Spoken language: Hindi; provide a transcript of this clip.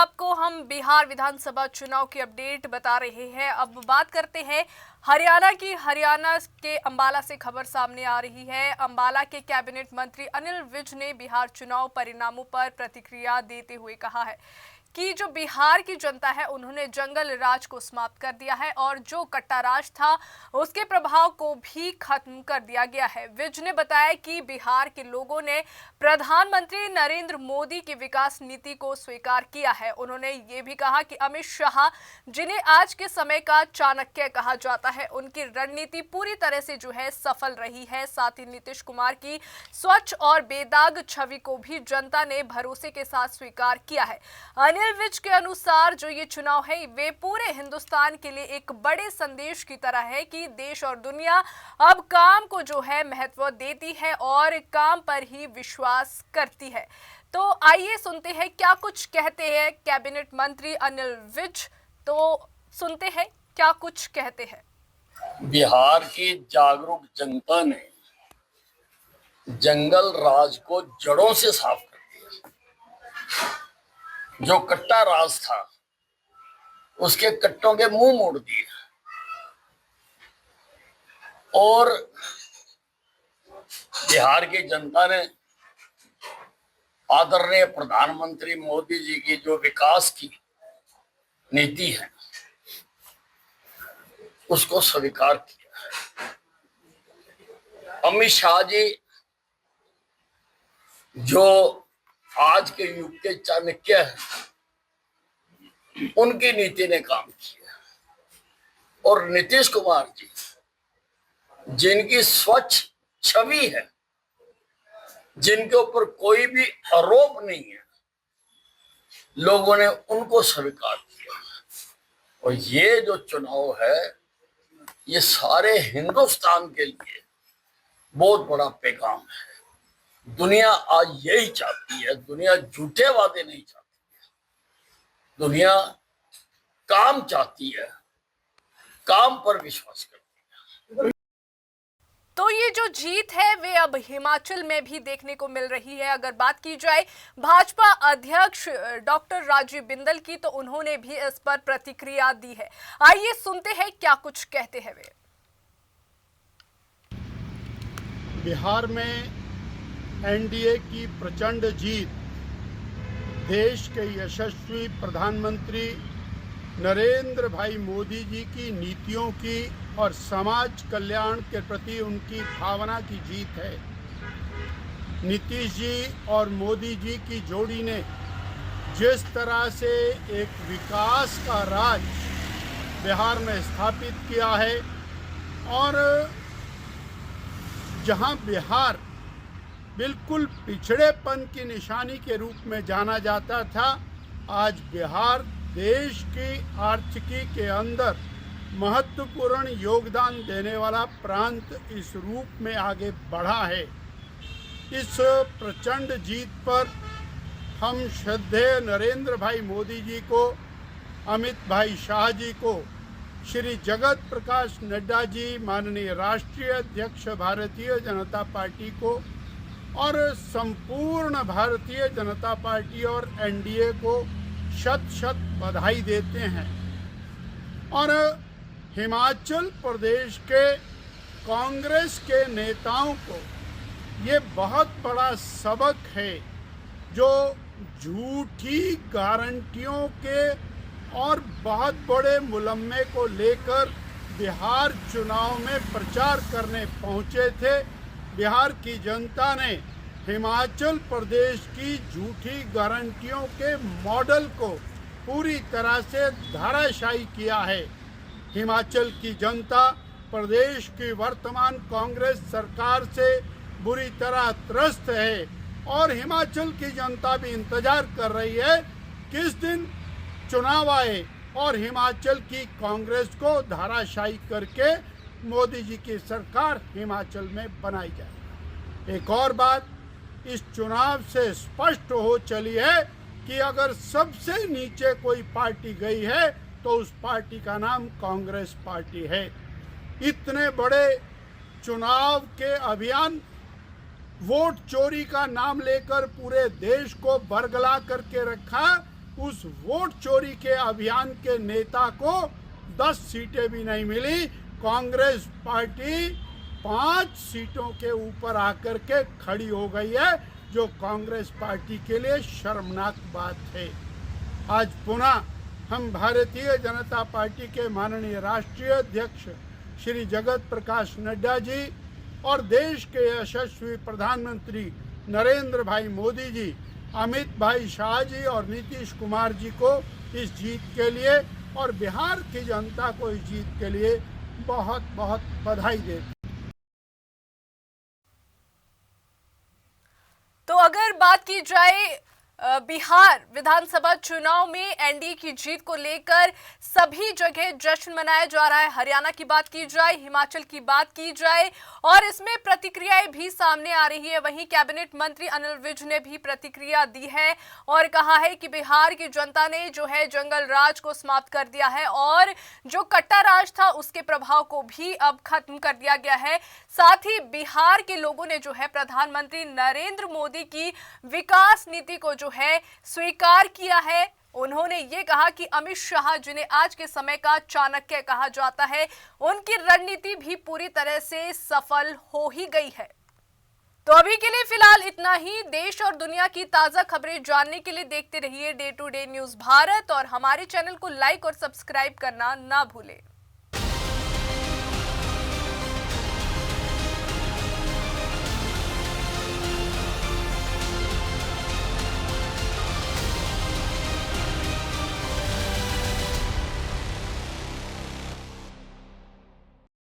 आपको हम बिहार विधानसभा चुनाव की अपडेट बता रहे हैं। अब बात करते हैं हरियाणा की। हरियाणा के अंबाला से खबर सामने आ रही है। अंबाला के कैबिनेट मंत्री अनिल विज ने बिहार चुनाव परिणामों पर प्रतिक्रिया देते हुए कहा है कि जो बिहार की जनता है उन्होंने जंगल राज को समाप्त कर दिया है और जो कट्टा राज था उसके प्रभाव को भी खत्म कर दिया गया है। विज ने बताया कि बिहार के लोगों ने प्रधानमंत्री नरेंद्र मोदी की विकास नीति को स्वीकार किया है। उन्होंने ये भी कहा कि अमित शाह, जिन्हें आज के समय का चाणक्य कहा जाता है, उनकी रणनीति पूरी तरह से जो है सफल रही है। साथ ही नीतीश कुमार की स्वच्छ और बेदाग छवि को भी जनता ने भरोसे के साथ स्वीकार किया है। अनिल विज के अनुसार जो ये चुनाव है वे पूरे हिंदुस्तान के लिए एक बड़े संदेश की तरह है कि देश और दुनिया अब काम को जो है महत्व देती है और काम पर ही विश्वास करती है। तो आइए सुनते हैं क्या कुछ कहते हैं कैबिनेट मंत्री अनिल विज। तो सुनते हैं क्या कुछ कहते हैं। बिहार की जागरूक जनता ने जंगल राज को जड़ों से साफ कर दिया। जो कट्टा राज था उसके कट्टों के मुंह मोड़ दिए और बिहार की जनता ने आदरणीय प्रधानमंत्री मोदी जी की जो विकास की नीति है उसको स्वीकार किया। अमित शाह जी जो आज के युग के चाणक्य हैं, उनकी नीति ने काम किया और नीतीश कुमार जी जिनकी स्वच्छ छवि है, जिनके ऊपर कोई भी आरोप नहीं है, लोगों ने उनको स्वीकार किया। और ये जो चुनाव है ये सारे हिंदुस्तान के लिए बहुत बड़ा पैगाम है। दुनिया आज यही चाहती है। दुनिया झूठे वादे नहीं चाहती है, दुनिया काम चाहती है, काम पर विश्वास करती है। तो ये जो जीत है वे अब हिमाचल में भी देखने को मिल रही है। अगर बात की जाए भाजपा अध्यक्ष डॉक्टर राजीव बिंदल की, तो उन्होंने भी इस पर प्रतिक्रिया दी है। आइए सुनते हैं क्या कुछ कहते हैं वे। बिहार में एनडीए की प्रचंड जीत देश के यशस्वी प्रधानमंत्री नरेंद्र भाई मोदी जी की नीतियों की और समाज कल्याण के प्रति उनकी भावना की जीत है। नीतीश जी और मोदी जी की जोड़ी ने जिस तरह से एक विकास का राज बिहार में स्थापित किया है और जहां बिहार बिल्कुल पिछड़ेपन की निशानी के रूप में जाना जाता था, आज बिहार देश की आर्थिकी के अंदर महत्वपूर्ण योगदान देने वाला प्रांत इस रूप में आगे बढ़ा है। इस प्रचंड जीत पर हम श्रद्धेय नरेंद्र भाई मोदी जी को, अमित भाई शाह जी को, श्री जगत प्रकाश नड्डा जी माननीय राष्ट्रीय अध्यक्ष भारतीय जनता पार्टी को और संपूर्ण भारतीय जनता पार्टी और एनडीए को शत शत बधाई देते हैं। और हिमाचल प्रदेश के कांग्रेस के नेताओं को ये बहुत बड़ा सबक है जो झूठी गारंटियों के और बहुत बड़े मुलम्मे को लेकर बिहार चुनाव में प्रचार करने पहुंचे थे। बिहार की जनता ने हिमाचल प्रदेश की झूठी गारंटियों के मॉडल को पूरी तरह से धराशायी किया है। हिमाचल की जनता प्रदेश की वर्तमान कांग्रेस सरकार से बुरी तरह त्रस्त है और हिमाचल की जनता भी इंतजार कर रही है किस दिन चुनाव आए और हिमाचल की कांग्रेस को धराशायी करके मोदी जी की सरकार हिमाचल में बनाई जाए। एक और बात इस चुनाव से स्पष्ट हो चली है कि अगर सबसे नीचे कोई पार्टी गई है तो उस पार्टी का नाम कांग्रेस पार्टी है। इतने बड़े चुनाव के अभियान, वोट चोरी का नाम लेकर पूरे देश को बरगला करके रखा, उस वोट चोरी के अभियान के नेता को 10 सीटें भी नहीं मिली। कांग्रेस पार्टी 5 सीटों के ऊपर आकर के खड़ी हो गई है, जो कांग्रेस पार्टी के लिए शर्मनाक बात है। आज पुनः हम भारतीय जनता पार्टी के माननीय राष्ट्रीय अध्यक्ष श्री जगत प्रकाश नड्डा जी और देश के यशस्वी प्रधानमंत्री नरेंद्र भाई मोदी जी, अमित भाई शाह जी और नीतीश कुमार जी को इस जीत के लिए और बिहार की जनता को इस जीत के लिए बहुत बहुत बधाई देते। तो अगर बात की जाए बिहार विधानसभा चुनाव में एनडीए की जीत को लेकर सभी जगह जश्न मनाया जा रहा है। हरियाणा की बात की जाए, हिमाचल की बात की जाए और इसमें प्रतिक्रियाएं भी सामने आ रही है। वहीं कैबिनेट मंत्री अनिल विज ने भी प्रतिक्रिया दी है और कहा है कि बिहार की जनता ने जो है जंगल राज को समाप्त कर दिया है और जो कट्टा राज था उसके प्रभाव को भी अब खत्म कर दिया गया है। साथ ही बिहार के लोगों ने जो है प्रधानमंत्री नरेंद्र मोदी की विकास नीति को जो है स्वीकार किया है। उन्होंने ये कहा कि अमित शाह, जिन्हें आज के समय का चाणक्य कहा जाता है, उनकी रणनीति भी पूरी तरह से सफल हो ही गई है। तो अभी के लिए फिलहाल इतना ही। देश और दुनिया की ताजा खबरें जानने के लिए देखते रहिए day to day news Bharat और हमारे चैनल को लाइक और सब्सक्राइब करना ना भूलें।